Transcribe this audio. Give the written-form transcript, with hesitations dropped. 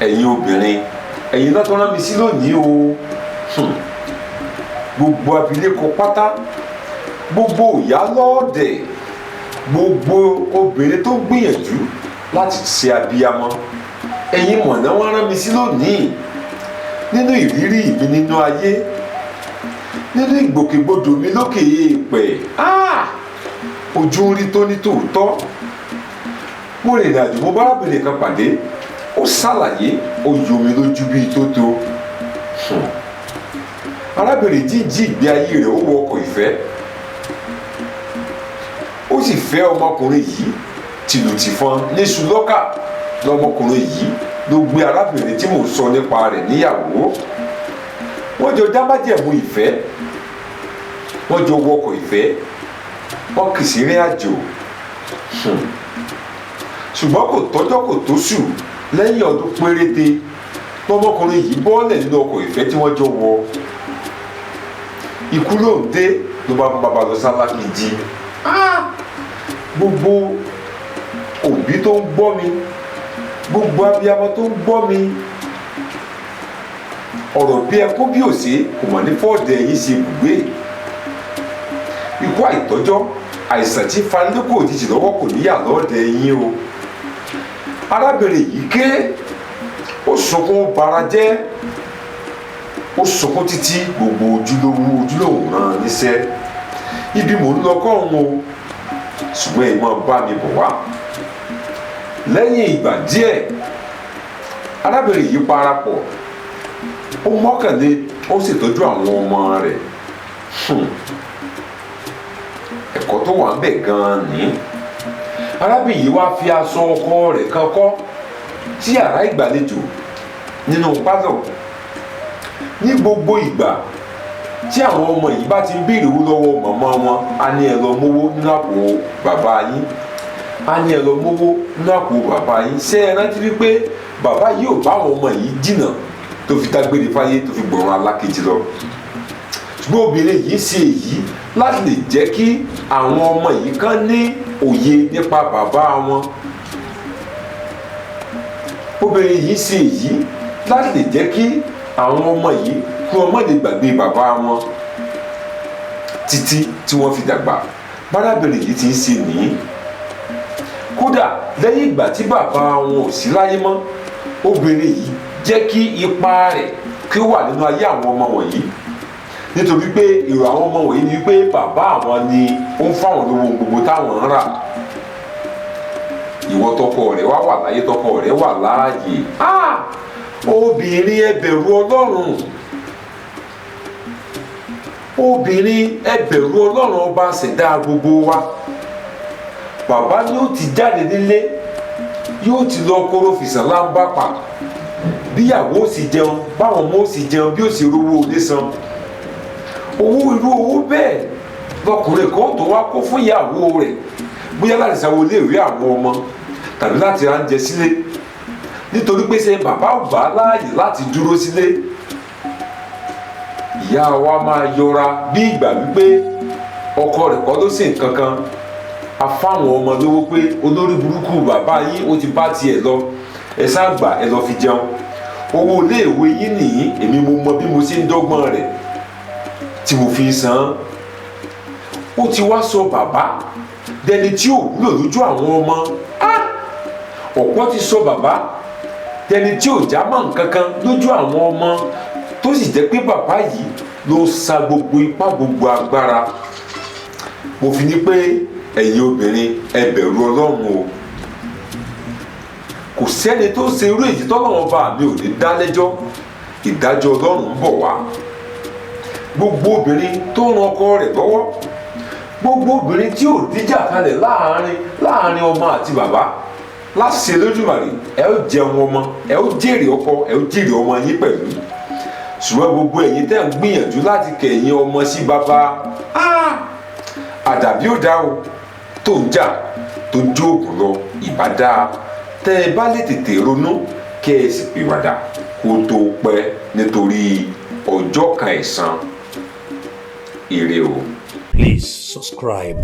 ẹ̀yin obìnrin ẹ̀yin náà tó rán mi sí lónìí o. Gbogbo abilékọ pátá, gbogbo ìyálọ́ọ̀dẹ̀, gbogbo obìnrin tó gbìyànjú láti ṣe abiyamọ, ẹ̀yin mọ̀nà wọ́n rán mi sí lónìí. Nínú ìrírí mi nínú ayé, nínú ìgbòkègbodò mi lókè èèpẹ̀, ojú ń rí tó ní tòótọ́. Mo rìnrìn àjò, mo bá arábìnrin kan pàdé, ó ṣàlàyé, ó yọ mi lójú bíi tótó. Arábìnrin jíjí ìgbé ayé rẹ̀, ó wọ ọkọ̀ ìfẹ́, ó sì fẹ́ ọmọkùnrin yìí tìlùtìfọn níṣu lọ́kà. Lọmọkùnrin yìí ló gbé arábìnrin tí mò ń sọ nípa rẹ̀ níyàwó. Wọ́n jọ dá májẹ̀mú ìfẹ́, wọ́n jọ wọkọ̀ ìfẹ́, wọ́n kì í sí rìn àjò. Ṣùgbọ́n kò tọ́jọ́ kò tóṣù, lẹ́yìn ọdún péréte lọmọkùnrin yìí bọ́ọ̀lẹ̀ nínú ọkọ̀ ìfẹ́ tí wọ́n jọ wọ. Ikú ló ń dé, ló bá mú bàbá lọ sálákejì. Gbogbo òbí tó ń gbọ́ mi, gbogbo abiyamọ tó ń gbọ́ mi, ọ̀rọ̀ bí ẹkún bí òṣè kò mọ̀ ní fọ́ọ̀dẹ̀ yìí ṣe ibùgbé. Ikú àìtọ́jọ́, àìsàn tí fanilókò òjijì lọ́wọ́ kò níyà lọ́ọ̀dẹ̀ yín o. Arábìnrin yìí ké, ó sunkún bara jẹ́, ó sunkún títí gbogbo ojúlówó ràn níṣẹ́. Ibi mò ń lọ kọ́ òun o, ṣùgbọ́n ẹ máa bá mi bọ̀ wá. Lẹ́yìn ìgbà díẹ̀, arábìnrin yìí parapọ̀, ó mọ́kànlé, ó ṣètọ́jú àwọn ọmọ rẹ̀. Ẹ̀kọ́ tó wà ń bẹ̀ gan-an ni. Arábìnrin yìí wá fi aṣọ ọkọ rẹ̀ kan kọ́ sí yàrá ìgbàlejò nínú pálọ̀. Ní gbogbo ìgbà tí àwọn ọmọ yìí bá ti ń béèrè owó lọ́wọ́ màmá wọn, a ní ẹ lọ mówó nínú àpò bàbá yín, a ní ẹ lọ mówó nínú àpò bàbá yín. Ṣé ẹ rántí wípé bàbá yìí ò bá àwọn ọmọ yìí jìnnà tó fi dágbére fáyé, tó fi gbọ̀ràn alákejì lọ? Ṣùgbọ́n obìnrin yìí ṣe èyí láti lè jẹ́ kí àwọn ọmọ yìí kàn ní òye nípa bàbá wọn. Obìnrin yìí ṣe èyí láti lè jẹ́ kí àwọn ọmọ yìí kí wọ́n má lè gbàgbé bàbá wọn títí tí wọ́n fi dàgbà. Bárábìnrin yìí ti ń ṣe nìyí. Kódà lẹ́yìn ìgbà tí bàbá wọn ò sí láyé mọ́, obìnrin yìí jẹ́ kí ipa rẹ̀ kí ó wà nínú ayé àwọn ọmọ wọ̀nyí. Nítorí pé èrò àwọn ọmọ wọ̀nyí ni pé bàbá àwọn ni ó ń fáwọn lówó gbogbo táwọn ń rà. Ìwọ tọkọ rẹ̀ wá wà láyé, tọkọ rẹ̀ wà láàyè. Obìnrin ẹ bẹ̀rù Ọlọ́run. Obìnrin ẹ bẹ̀rù Ọlọ́run ọba ṣẹ̀dá gbogbo wa. Bàbá ni ó ti jáde nílé, yóò ti lọ kóró fìsàn láńbá pa. Bíyàwó ó sì jẹun, báwọn ọmọ ó sì jẹun, bí ó sì rówó ilé san. Irú owó bẹ́ẹ̀ lọkùnrin kan tó wá kó fún ìyàwó rẹ̀, bóyá láti sanwó iléèwé àwọn ọmọ tàbí láti ra oúnjẹ sílé. Nítorí pé ṣe bàbá ò gbà láàyè láti dúró sílé. Ìyá wa máa yọra bí ìgbà wípé ọkọ rẹ̀ kọ́ ló ṣe nǹkan kan. A fáwọn ọmọ lówó pé olórí burúkú bàbá yín ó ti bá tiẹ̀ lọ, ẹ ṣáà gbà, ẹ lọ fi jẹun. Owó iléèwé yín nìyí, èmi mo mọ bí mo ṣe ń dọ́gbọ́n rẹ̀ tí mo fi ń san án. Ó ti wá sọ bàbá dẹni tí ò wúlò lójú àwọn ọmọ. Ọ̀pọ̀ ti sọ bàbá dẹni tí ò já mọ́ nǹkan kan lójú àwọn ọmọ, tó sì jẹ́ pé bàbá yìí ló sa gbogbo ipá, gbogbo agbára. Mo fi ní pé ẹ̀yin obìnrin ẹ bẹ̀rù Ọlọ́run o. Kò sẹ́ni tó ṣe irú èyí tọ́lọ́run bá mi ò ní dá lẹ́jọ́. Ìdájọ́ Ọlọ́run ń bọ̀ wá. Gbogbo obìnrin tó ran ọkọ rẹ̀ lọ́wọ́, gbogbo obìnrin tí ò díjà kalẹ̀ láàrin ọmọ àti bàbá, láṣẹ lójúmàrè, ẹ ó jẹun ọmọ, ẹ ó jèrè ọkọ, ẹ ó jèrè ọmọ yín pẹ̀lú. Ṣùgbọ́n gbogbo ẹ̀yin tẹ́ ń gbìyànjú láti kẹ̀yìn ọmọ sí bàbá, àdàbí ò dá o, tó ń jà tó jó òògùn lọ, ìbá dáa tẹ́ ẹ bá lè tètè ronú kẹ́ ẹ sì pìwàdà kó tó pẹ́, nítorí ọjọ́ kan ẹ̀san. Ire o. Please subscribe.